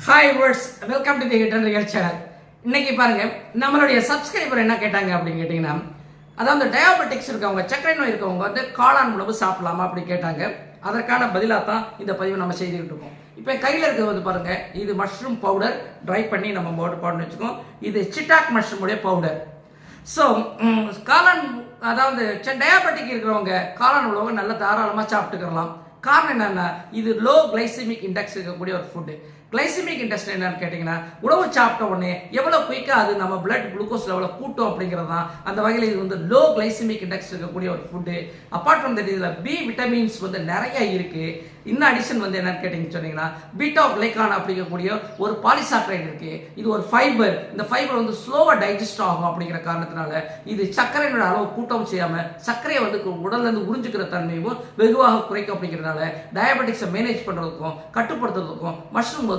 Hi வர்ஸ், welcome to the hidden real channel. இன்னைக்கு பாருங்க, நம்மளுடைய சப்ஸ்கிரைபர் என்ன கேட்டாங்க அப்படின்னு கேட்டிங்கன்னா, அதாவது டயாபெட்டிக்ஸ் இருக்கவங்க, சர்க்கரை நோய் இருக்கவங்க வந்து காளான் உணவு சாப்பிடலாமா அப்படி கேட்டாங்க. அதற்கான பதிலாக தான் இந்த பதிவு நம்ம செய்துக்கிட்டு இருக்கோம். இப்போ கையில் இருக்கிறது வந்து பாருங்க, இது மஷ்ரூம் பவுடர் ட்ரை பண்ணி நம்ம போட்டு வச்சுக்கோம். இது சிட்டாக் மஷ்ரூமுடைய பவுடர். ஸோ காளான், அதாவது டயாபெட்டிக் இருக்கிறவங்க காளான் உணவு நல்லா தாராளமாக சாப்பிட்டுக்கலாம். காரணம் என்னன்னா, இது லோ கிளைசிமிக் இண்டெக்ஸ் இருக்கக்கூடிய ஒரு ஃபுட்டு. கிளைசிமிக் இண்டெக்ஸ் என்னன்னு கேட்டிங்கன்னா, உணவு சாப்பிட்ட உடனே எவ்வளோ குயிக்காக அது நம்ம பிளட் குளுக்கோஸ் லெவலில் கூட்டும் அப்படிங்கிறது தான். அந்த வகையில் இது வந்து லோ கிளைசிமிக் இண்டெக்ஸ் இருக்கக்கூடிய ஒரு ஃபுட்டு. அப்பார்ட் ஃப்ரம் தட், இதில் பி விட்டமின்ஸ் வந்து நிறைய இருக்குது. இன்னும் அடிஷன் வந்து என்னன்னு கேட்டிங்கன்னு சொன்னீங்கன்னா, பீட்டா கிளைகான் அப்படிங்கக்கூடிய ஒரு பாலிசாக்கரைடு இருக்குது. இது ஒரு ஃபைபர். இந்த ஃபைபர் வந்து ஸ்லோவாக டைஜஸ்ட் ஆகும் அப்படிங்கிற காரணத்தினால இது சர்க்கரையோட அளவு கூட்டம் செய்யாமல் சர்க்கரையை வந்து உடல்லேருந்து உறிஞ்சிக்கிற தன்மையும் வெகுவாக குறைக்கும். அப்படிங்கிறதுனால டயபெட்டிக்ஸை மேனேஜ் பண்ணுறதுக்கும் கட்டுப்படுத்துறதுக்கும் மஷ்ரூம்